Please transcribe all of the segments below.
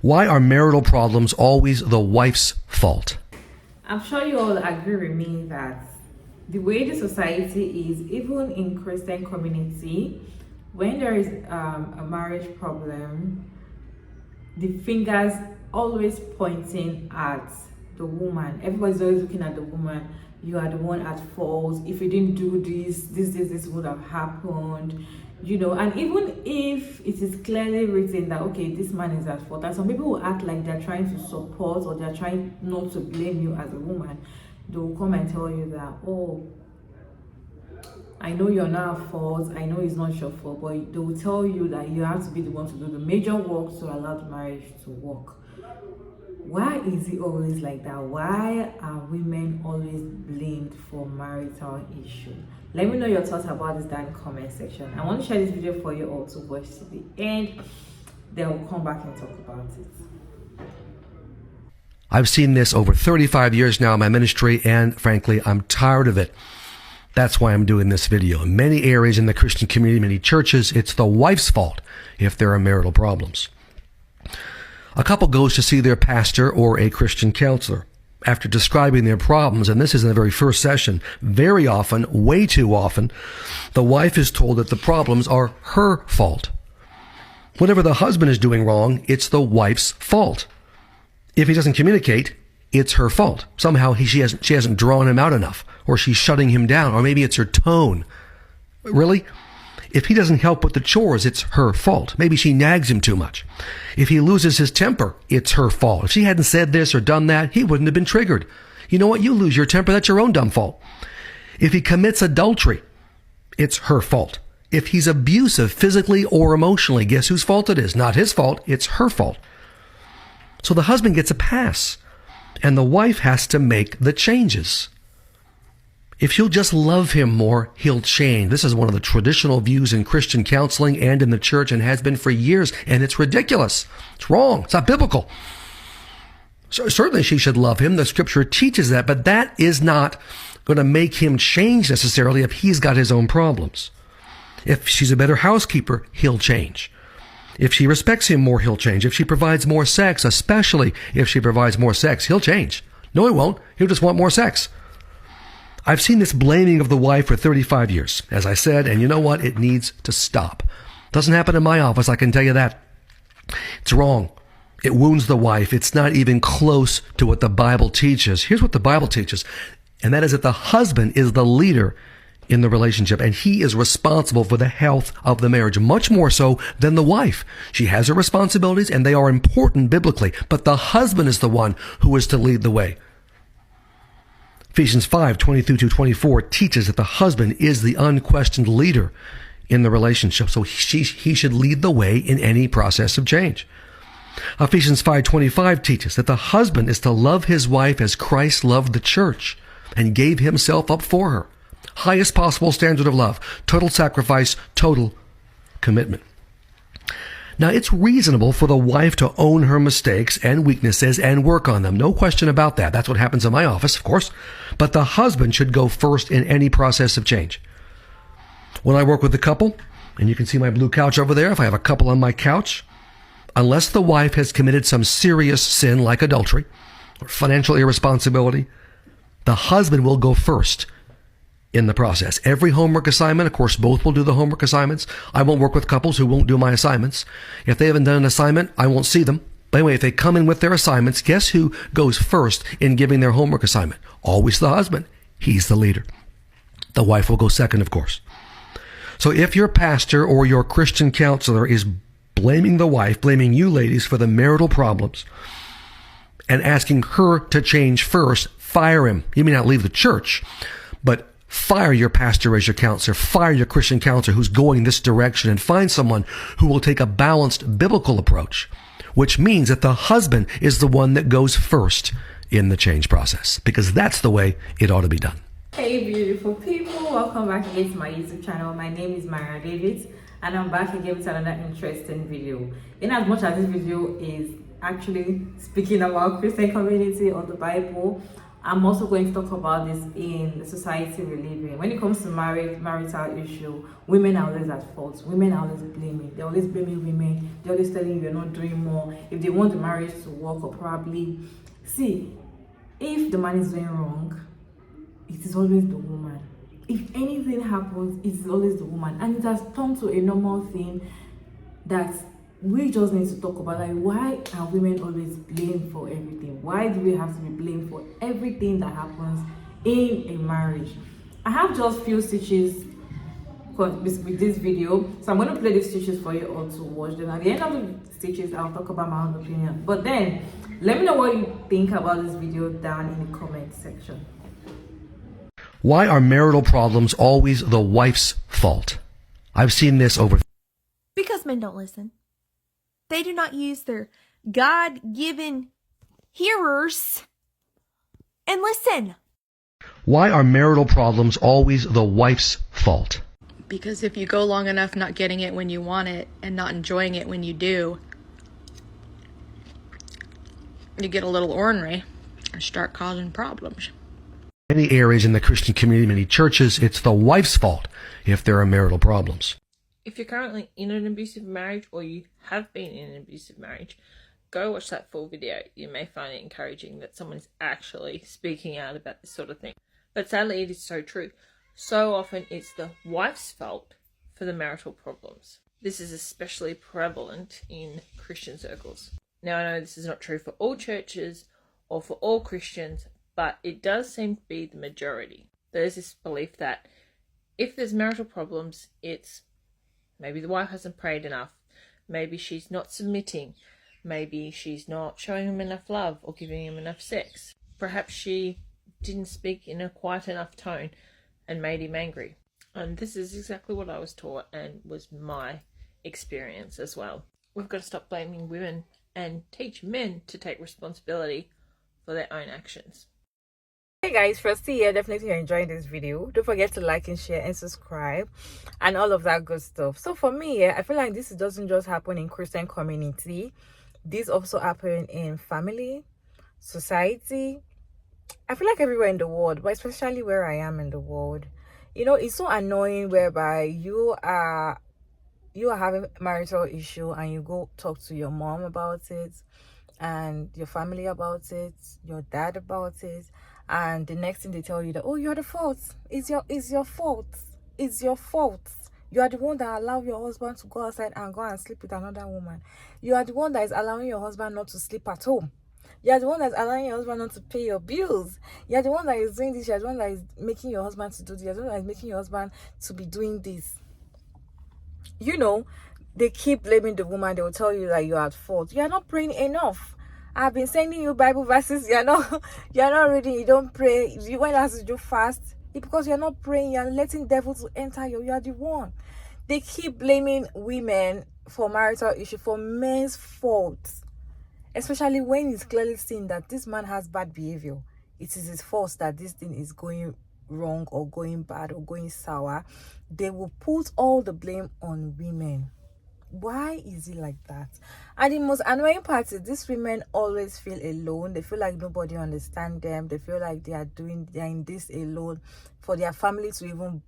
Why are marital problems always the wife's fault? I'm sure you all agree with me that the way the society is, even in Christian community, when there is a marriage problem, the fingers always pointing at the woman. Everybody's always looking at the woman. You are the one at fault. If you didn't do this would have happened. And even if it is clearly written that, okay, this man is at fault, and some people will act like they're trying to support or they're trying not to blame you as a woman, they will come and tell you that, oh, I know you're not at fault, I know it's not your fault, but they will tell you that you have to be the one to do the major work to allow the marriage to work. Why is it always like that? Why are women always blamed for marital issue? Let me know your thoughts about this down in the comment section. I want to share this video for you all to watch to the end. Then we'll come back and talk about it. I've seen this over 35 years now in my ministry, and frankly, I'm tired of it. That's why I'm doing this video. In many areas in the Christian community, many churches, it's the wife's fault if there are marital problems. A couple goes to see their pastor or a Christian counselor. After describing their problems, and this is in the very first session, very often, way too often, the wife is told that the problems are her fault. Whatever the husband is doing wrong, it's the wife's fault. If he doesn't communicate, it's her fault. Somehow she hasn't drawn him out enough, or she's shutting him down, or maybe it's her tone. Really? If he doesn't help with the chores, it's her fault. Maybe she nags him too much. If he loses his temper, it's her fault. If she hadn't said this or done that, he wouldn't have been triggered. You know what? You lose your temper, that's your own dumb fault. If he commits adultery, it's her fault. If he's abusive physically or emotionally, guess whose fault it is? Not his fault, it's her fault. So the husband gets a pass, and the wife has to make the changes. If she'll just love him more, he'll change. This is one of the traditional views in Christian counseling and in the church, and has been for years, and it's ridiculous. It's wrong. It's not biblical. So certainly she should love him. The scripture teaches that, but that is not going to make him change necessarily if he's got his own problems. If she's a better housekeeper, he'll change. If she respects him more, he'll change. If she provides more sex, especially if she provides more sex, he'll change. No, he won't. He'll just want more sex. I've seen this blaming of the wife for 35 years, as I said, and you know what? It needs to stop. Doesn't happen in my office, I can tell you that. It's wrong. It wounds the wife. It's not even close to what the Bible teaches. Here's what the Bible teaches, and that is that the husband is the leader in the relationship, and he is responsible for the health of the marriage, much more so than the wife. She has her responsibilities, and they are important biblically, but the husband is the one who is to lead the way. Ephesians 5:22-24 teaches that the husband is the unquestioned leader in the relationship, so he should lead the way in any process of change. Ephesians 5:25 teaches that the husband is to love his wife as Christ loved the church and gave himself up for her. Highest possible standard of love, total sacrifice, total commitment. Now, it's reasonable for the wife to own her mistakes and weaknesses and work on them. No question about that. That's what happens in my office, of course. But the husband should go first in any process of change. When I work with a couple, and you can see my blue couch over there, if I have a couple on my couch, unless the wife has committed some serious sin like adultery or financial irresponsibility, the husband will go first in the process. Every homework assignment, of course, both will do the homework assignments. I won't work with couples who won't do my assignments. If they haven't done an assignment, I won't see them. But anyway, if they come in with their assignments, guess who goes first in giving their homework assignment? Always the husband. He's the leader. The wife will go second, of course. So if your pastor or your Christian counselor is blaming the wife, blaming you ladies for the marital problems, and asking her to change first, fire him. You may not leave the church, but fire your pastor as your counselor. Fire your Christian counselor who's going this direction, and find someone who will take a balanced biblical approach, which means that the husband is the one that goes first in the change process, because that's the way it ought to be done. Hey beautiful people, welcome back again to my YouTube channel. My name is Marital, and I'm back again with another interesting video. In as much as this video is actually speaking about Christian community or the Bible, I'm also going to talk about this in the society we live in. When it comes to marital issue, women are always at fault. Women are always blaming. They're always blaming women. They're always telling you you're not doing more. If they want the marriage to work, or probably see, if the man is doing wrong, it is always the woman. If anything happens, it is always the woman. And it has turned to a normal thing that we just need to talk about. Like, why are women always blamed for everything? Why do we have to be blamed for everything that happens in a marriage? I have just few stitches with this video, so I'm going to play these stitches for you all to watch. Then at the end of the stitches, I'll talk about my own opinion. But then let me know what you think about this video down in the comment section. Why are marital problems always the wife's fault? I've seen this over. Because men don't listen. They do not use their God-given hearers and listen. Why are marital problems always the wife's fault? Because if you go long enough not getting it when you want it and not enjoying it when you do, you get a little ornery and start causing problems. Many areas in the Christian community, many churches, it's the wife's fault if there are marital problems. If you're currently in an abusive marriage or you have been in an abusive marriage, go watch that full video. You may find it encouraging that someone is actually speaking out about this sort of thing. But sadly, it is so true. So often it's the wife's fault for the marital problems. This is especially prevalent in Christian circles. Now, I know this is not true for all churches or for all Christians, but it does seem to be the majority. There's this belief that if there's marital problems, it's maybe the wife hasn't prayed enough, maybe she's not submitting, maybe she's not showing him enough love or giving him enough sex. Perhaps she didn't speak in a quiet enough tone and made him angry. And this is exactly what I was taught and was my experience as well. We've got to stop blaming women and teach men to take responsibility for their own actions. Hey guys, firstly, definitely you're enjoying this video. Don't forget to like and share and subscribe and all of that good stuff. So for me, I feel like this doesn't just happen in Christian community. This also happen in family, society. I feel like everywhere in the world, but especially where I am in the world. You know, it's so annoying whereby you are having a marital issue and you go talk to your mom about it and your family about it, your dad about it, and the next thing they tell you that, oh, you're the fault. It's your fault. It's your fault. You are the one that allowed your husband to go outside and go and sleep with another woman. You are the one that is allowing your husband not to sleep at home. You are the one that's allowing your husband not to pay your bills. You are the one that is doing this. You are the one that is making your husband to do this. You are the one that is making your husband to be doing this. You know, they keep blaming the woman. They will tell you that you are at fault. You are not praying enough. I've been sending you Bible verses. You're not reading. You don't pray. You went out to do fast. It's because you're not praying. You're letting devils to enter you. You are the one. They keep blaming women for marital issue, for men's faults, especially when it's clearly seen that this man has bad behavior. It is his fault that this thing is going wrong or going bad or going sour. They will put all the blame on women. Why is it like that? And the most annoying part is these women always feel alone. They feel like nobody understands them. They feel like they are in this alone. For their family to even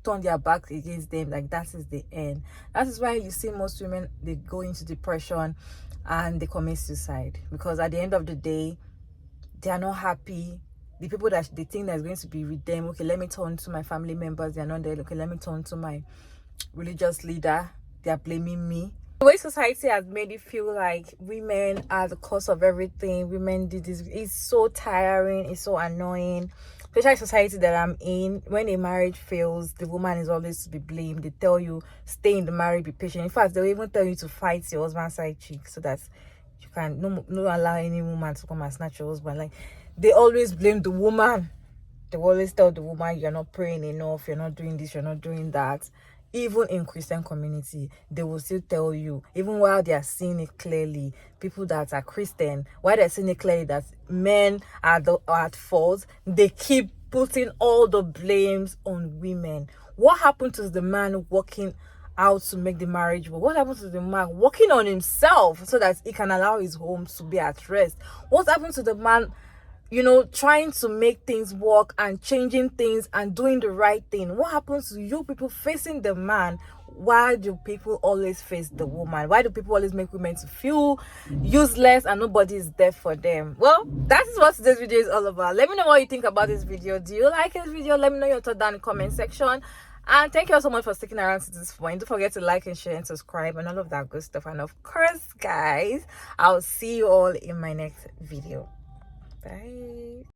turn their back against them, like that is the end. That is why you see most women, they go into depression and they commit suicide, because at the end of the day, they are not happy. The people that they think that's going to be with them, okay, let me turn to my family members, they are not there. Okay, let me turn to my religious leader. They are blaming me. The way society has made it feel like women are the cause of everything. Women did this. It's so tiring. It's so annoying. Especially society that I'm in. When a marriage fails, the woman is always to be blamed. They tell you, stay in the marriage, be patient. In fact, they'll even tell you to fight your husband's side chick so that you can no allow any woman to come and snatch your husband. Like, they always blame the woman. They always tell the woman, you're not praying enough, you're not doing this, you're not doing that. Even in Christian community, they will still tell you, even while they are seeing it clearly, people that are Christian, while they're seeing it clearly that men are at fault, they keep putting all the blames on women. What happened to the man working out to make the marriage work? What happened to the man working on himself so that he can allow his home to be at rest? What happened to the man you know, trying to make things work and changing things and doing the right thing. What happens to you people facing the man? Why do people always face the woman? Why do people always make women to feel useless and nobody is there for them? Well, that is what today's video is all about. Let me know what you think about this video. Do you like this video? Let me know your thoughts down in the comment section. And thank you all so much for sticking around to this point. Don't forget to like and share and subscribe and all of that good stuff. And of course, guys, I'll see you all in my next video. Bye.